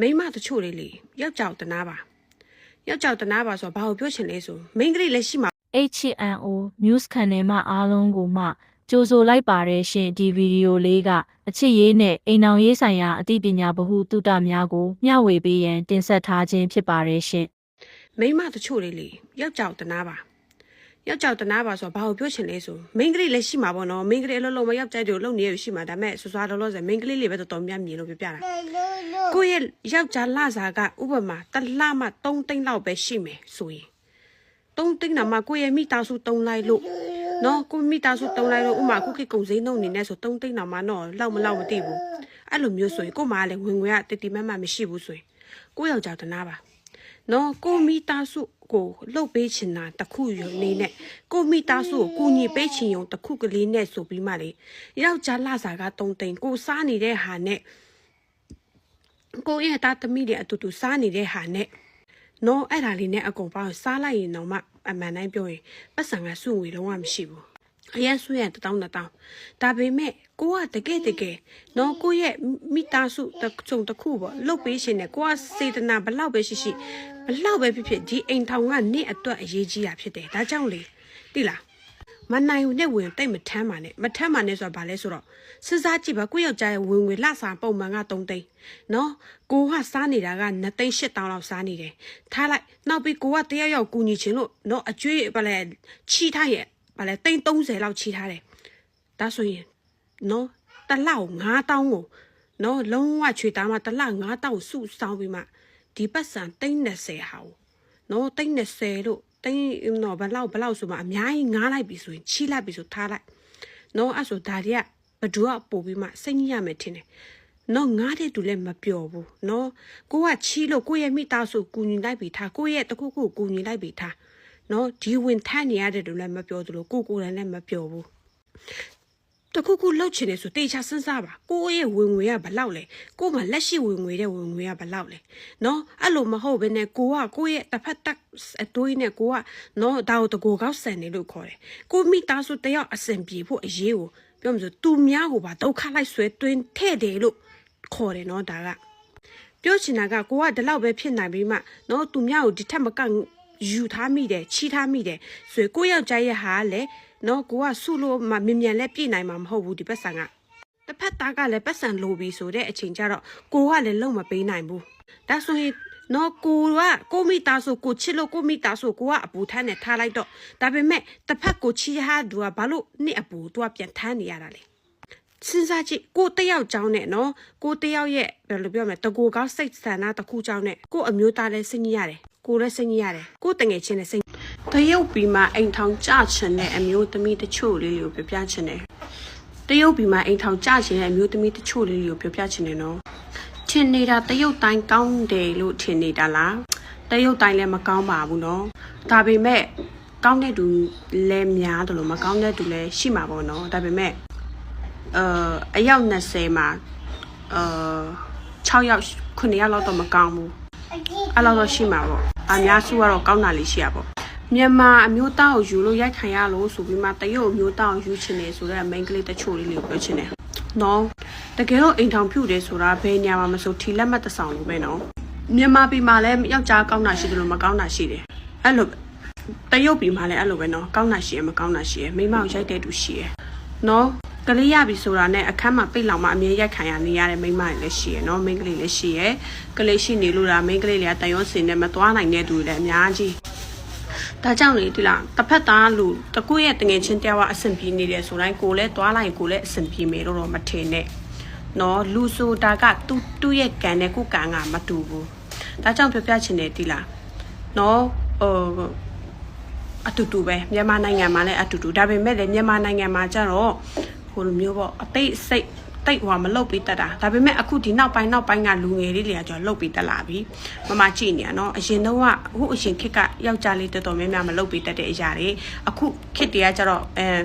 မိမတချို့လေးယောက်ျောက်တနာပါယောက်ျောက်တနာပါဆိုဘာကိုပြောချင်လဲဆိုမိန်းကလေးလည်းရှိမှာ HNO News Channel မှာအားလုံးကိုမှကြိုဆိုလိုက်ပါတယ်ရှင်ဒီဗီဒီယိုလေးကအချစ်ရေးနဲ့အိမ်အောင်ရေးဆိုင်ရာအသိပညာဗဟုသုတများကိုမျှဝေပေးရန်တင်ဆက်ထားခြင်းဖြစ်ပါတယ်ရှင်မိမတချို့လေးယောက်ျောက်တနာပါယောက်ျောက်တနာပါဆိုဘာကိုပြောချင်လဲဆိုမိန်းကလေးလည်းရှိမှာပေါ့နော်မိန်းကလေးအလုံးလုံးမယောက်ျားတို့လုံနေရရှိမှာဒါမဲ့ဆွဆွားတော့ဆိုမိန်းကလေးလေးပဲတော်တော်များမြင်လို့ပြပြတာကိုရဲ့ယောက်ျားလစားကဥပမာတလမှ3သိန်းလောက်ပဲရှိမယ်ဆိုရင်3သိန်းတော့မှကိုရဲ့မိသားစု3လိုက်လို့နော်ကိုမိသားစု3လိုက်လို့ဥမာကိုကိကုံစင်းနှုတ်နေနေဆို3သိန်းတော့မှတော့လောက်မလောက်မသိဘူးအဲ့လိုမျိုးဆိုရင်ကိုမလည်းဝင်ငွေကတတိမမမရှိဘူးဆိုရင်ကိုယောက်ျားတနာပါနော်ကိုမိသားစုကိုလှုပ်ပေးချင်တာတခုရုံနေနဲ့ကိုမိသားစုကိုကူညီပေးချင်ရုံတခုကလေးနဲ့ဆိုပြီးမှလေယောက်ျားလစာက3သိန်းကိုစားနေတဲ့ဟာနဲ့ကိုရဲ့သားသမီးတွေအတူတူစားနေတဲ့ဟာနဲ့နော်အဲ့ဒါလေးနဲ့အကုန်ပေါင်းစားလိုက်ရင်တော့မှအမှန်တိုင်းပြောရင်ပတ်စံကစုငွေလုံးဝမရှိဘူးအရင်ဆွေးရ1000 2000ဒါပေမဲ့ကိုကတကယ်နော်ကိုရဲ့မိသားစုတစ်ခုပေါ့လှုပ်ပေးရှင်နဲ့ကိုကစေတနာဘလောက်ပဲရှိဘလောက်ပဲဖြစ်ဒီအိမ်ထောင်ကနေ့အတွက်အရေးကြီးတာဖြစ်တယ်ဒါကြောင့်လေတိလားမနိုင်ဘူးနဲ့ဝင်တိတ်မထမ်းပါနဲ့ဆိုတာဘာလဲဆိုတော့စဉ်းစားကြည့်ပါကိုယောက်ျားရဲ့ဝင်ငွေလစာပုံမှန်က3သိန်းနော်ကိုကစားနေတာက2သိန်း8000လောက်စားနေတယ်ထားလိုက်နောက်ပြီးကိုကတယောက်ကူညီချင်လို့နော်အကျွေးဘာလဲချီထားရဲ့ဘာလဲသိန်း30လောက်ချီထားတယ်ဒါဆိုရင်နော်တလောက်9000ကိုနော်လုံးဝချွေသားမှတလောက်9000စုဆောင်းပြီးမှဒီပတ်စံသိန်း20ဟာနော်သိန်း20လို့သိန်းတော့ဘလောက်ဆိုမှအများကြီးငားလိုက်ပြီဆိုရင်ချီလိုက်ပြီဆိုထားလိုက်နော်အဲ့ဆိုဒါတွေကဘဒူကပို့ပြီးမှစိတ်ညစ်ရမယ်ထင်တယ်နော်ငားတဲ့သူလည်းမပျော်ဘူးနော်ကိုကချီလို့ကိုရဲ့မိသားစုကူညီလိုက်ပြီထားကိုရဲ့တခုခုကူညီလိုက်ပြီထားနော်ဒီဝင်ထမ်းနေရတဲ့သူလည်းမပျော်သလိုကိုလည်းမပျော်ဘူးတခုခုလှုပ်ချင်တယ်ဆိုတေချာစဉ်းစားပါကိုရဲ့ဝင်ငွေကဘလောက်လဲကိုမှလက်ရှိဝင်ငွေတဲ့ဝင်ငွေကဘလောက်လဲနော်အဲ့လိုမဟုတ်ဘဲနဲ့ကိုရဲ့တစ်ဖက်တက်အတွေးနဲ့ကိုကနော်ဒါကိုတကူကောက်ဆန်နေလို့ခေါ်တယ်ကိုမိသားစုတယောက်အစင်ပြေဖို့အရေးကိုပြောမှဆိုသူများကိုပါဒုက္ခလိုက်ဆွဲတွင်းထဲ့တယ်လို့ခေါ်တယ်နော်ဒါကပြောချင်တာကကိုကဒီလောက်ပဲဖြစ်နိုင်ပြီးမှနော်သူများကိုဒီထက်မကယူထားမိတယ်ချီထားမိတယ်ဆိုရင်ကိုယောက်ျားရဲ့ဟာလည်းနော်ကိုကစုလို့မှမြန်လဲပြည့်နိုင်မှာမဟုတ်ဘူးဒီပတ်စံကတစ်ဖက်သားကလည်းပတ်စံလိုပြီးဆိုတဲ့အချိန်ကျတော့ကိုကလည်းလုံးမပေးနိုင်ဘူးဒါဆိုရင်နော်ကိုမိသားစုကိုချစ်လို့ကိုမိသားစုကိုကအပူထမ်းနဲ့ထားလိုက်တော့ဒါပေမဲ့တစ်ဖက်ကိုချီဟာသူကဘာလို့နှစ်အပူသူကပြန်ထမ်းနေရတာလဲစဉ်းစားကြည့်ကိုတယောက်ကြောင်းနဲ့နော်ကိုတယောက်ရဲ့ဘယ်လိုပြောမလဲတကူကောက်စိတ်ဆန္ဒတစ်ခုကြောင်းနဲ့ကိုအမျိုးသားလည်းစိတ်ညစ်ရတယ်ကိုလည်းစိတ်ညစ်ရတယ်ကိုတငယ်ချင်းလည်းစိတ်တရုတ်ပြည်မှာအိမ်ထောင်ကြချင်တဲ့အမျိုးသမီးတချို့လေးတွေကိုပြောပြချင်တယ်တရုတ်ပြည်မှာအိမ်ထောင်ကြချင်တဲ့အမျိုးသမီးတချို့လေးတွေကိုပြောပြချင်တယ်နော်ထင်နေတာတရုတ်တိုင်းကောင်းတယ်လို့ထင်နေတာလားတရုတ်တိုင်းလည်းမကောင်းပါဘူးနော်ဒါပေမဲ့ကောင်းတဲ့သူလည်းများတယ်လို့မကောင်းတဲ့သူလည်းရှိမှာပေါ့နော်ဒါပေမဲ့အယောက်20မှာ6ယောက်9ယောက်လောက်တော့မကောင်းဘူးအဲ့လောက်တော့ရှိမှာပေါ့အများစုကတော့ကောင်းတာလေးရှိရပေါ့မြန်မာအမျိုးသားကိုယူလို့ရိုက်ခံရလို့ဆိုပြီးမှတရုတ်အမျိုးသားကိုယူချင်တယ်ဆိုတော့မိန်းကလေးတချို့လေးကိုပြောချင်တယ်နော်တကယ်တော့အိမ်ထောင်ပြုတ်တယ်ဆိုတာဘယ်ညမှာမဆိုထီလက်မှတ်တဆောင်လို့ပဲနော်မြန်မာပြည်မှာလည်းယောက်ျားကောင်းတာရှိတယ်လို့မကောင်းတာရှိတယ်အဲ့လိုတရုတ်ပြည်မှာလည်းအဲ့လိုပဲနော်ကောင်းတာရှိရမကောင်းတာရှိရမိန်းမကိုရိုက်တဲ့သူရှိရနော်ကလေးရပြီဆိုတာနဲ့အခန်းမှာပိတ်လောင်မှအမြဲရိုက်ခံရနေရတဲ့မိန်းမတွေလည်းရှိရနော်မိန်းကလေးလည်းရှိရကလေးရှိနေလို့လားမိန်းကလေးတွေကတန်ရုံးစင်နဲ့မသွားနိုင်တဲ့သူတွေလည်းအများကြီးဒါကြောင့်လေဒီလားတစ်ဖက်သားလူတကူရဲ့တငယ်ချင်းတယောက်ကအဆင်ပြေနေတယ်ဆိုတိုင်းကိုလည်းသွားလိုက်ကိုလည်းအဆင်ပြေမယ်တော့မထင်နဲ့နော်လူဆိုတာကသူ့ရဲ့ကံနဲ့ကိုယ်ကံကမတူဘူးဒါကြောင့်ပြောပြချင်တယ်ဒီလားနော်အတူတူပဲမြန်မာနိုင်ငံမှာလည်းအတူတူဒါပေမဲ့လည်းမြန်မာနိုင်ငံမှာကျတော့ဟိုလိုမျိုးပေါ့အသိစိတ်တိတ်ဟိုမလုတ်ပြီးတက်တာဒါပေမဲ့အခုဒီနောက်ပိုင်းကလူငယ်လေးတွေကကျော်လုတ်ပြီးတက်လာပြီမကြည့်နေရနော်အရင်တော့အခုအရင်ခေတ်ကယောက်ျားလေးတော်တော်များများမလုတ်ပြီးတက်တဲ့အရာတွေအခုခေတ်တွေကကျတော့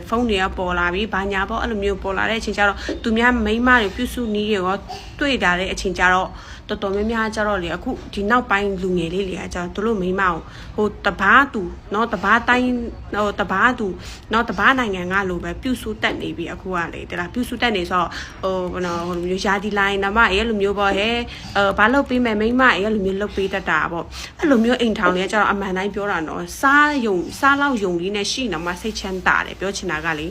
ဖုန်းတွေကပေါ်လာပြီဘာညာပေါ့အဲ့လိုမျိုးပေါ်လာတဲ့အချိန်ကျတော့သူများမိန်းမတွေပြုစုနီးတွေရောတွေ့တာတဲ့အချိန်ကျတော့ တော်တော်များများကြတော့လေအခုဒီနောက်ပိုင်းလူငယ်လေးတွေကကြတော့သူတို့မိမကိုဟိုတဘာသူเนาะတဘာတိုင်းဟိုတဘာသူเนาะတဘာနိုင်ငံကလိုပဲပြုစုတက်နေပြီအခုကလေတလားပြုစုတက်နေဆိုတော့ဟိုမျိုးရာဒီလိုင်းနမအဲ့လိုမျိုးပေါ့ဟဲဘာလုပ်ပေးမယ်မိမအဲ့လိုမျိုးလုပ်ပေးတတ်တာပေါ့အဲ့လိုမျိုးအိမ်ထောင်လေးကြတော့အမှန်တိုင်းပြောတာနော်စားလောက်ယုံလေးနဲ့ရှိနေမှစိတ်ချမ်းသာတယ်ပြောချင်တာကလေ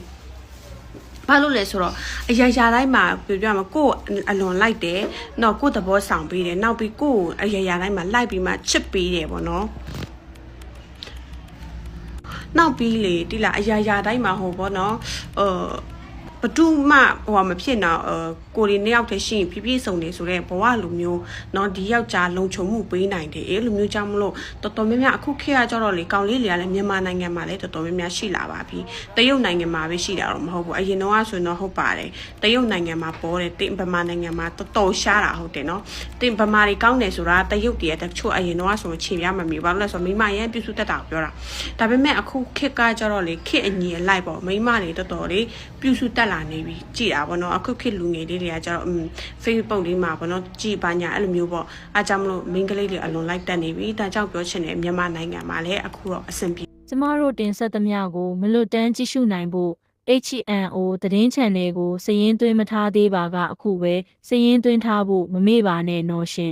ဘာလို့လဲဆိုတော့အရာရာတိုင်းမှာပြောပြမှာကိုယ်အလွန်လိုက်တယ်နော်ကိုယ်သဘောဆောင်ပေးတယ်နောက်ပြီးကိုယ်အရာရာတိုင်းမှာလိုက်ပြီးမှချစ်ပေးတယ်ပေါ့နော်နောက်ပြီးလေတိလာအရာရာတိုင်းမှာဟိုပေါ့နော်ဘတူမှဟိုမဖြစ်တော့ကိုရီနှစ်ယောက်တည်းရှိရင်ပြပြစုံနေဆိုတော့ဘဝလူမျိုးเนาะဒီယောက်ျားလုံခြုံမှုပေးနိုင်တယ်အဲ့လိုမျိုးကြောင့်မလို့တော်တော်များများအခုခေတ်ကကြတော့လေကောင်လေးတွေကလည်းမြန်မာနိုင်ငံမှာလည်းတော်တော်များများရှိလာပါပြီတရုတ်နိုင်ငံမှာပဲရှိတာတော့မဟုတ်ဘူးအရင်တော့ဆိုရင်တော့ဟုတ်ပါတယ်တရုတ်နိုင်ငံမှာပေါ်တယ်တင်ဗမာနိုင်ငံမှာတော်တော်ရှားတာဟုတ်တယ်เนาะတင်ဗမာတွေကောင်းတယ်ဆိုတာတရုတ်တွေကတချို့အရင်တော့ဆိုရင်ခြေပြမမီဘာလို့လဲဆိုတော့မိမရန်ပြုစုတတ်တာကိုပြောတာဒါပေမဲ့အခုခေတ်ကကြတော့လေခေတ်အညီအလိုက်ပေါ့မိမတွေတော်တော်လေးပြုစုတတ်လာနေပြီကြည်တာပေါ့နော်အခုခေတ်လူငယ်လေးတွေကကျတော့Facebook လေးမှာပေါ့နော်ကြည်ပါညာအဲ့လိုမျိုးပေါ့အားကြောင့်မလို့မိန်းကလေးတွေအလွန်လိုက်တက်နေပြီဒါကြောင့်ပြောချင်တယ်မြန်မာနိုင်ငံမှာလည်းအခုတော့အဆင်ပြေကျမတို့တင်ဆက်သမျှကိုမလွတ်တမ်းကြည့်ရှုနိုင်ဖို့ HNO သတင်း channel ကိုစာရင်းသွင်းမထားသေးပါကအခုပဲစာရင်းသွင်းထားဖို့မမေ့ပါနဲ့နော်ရှင်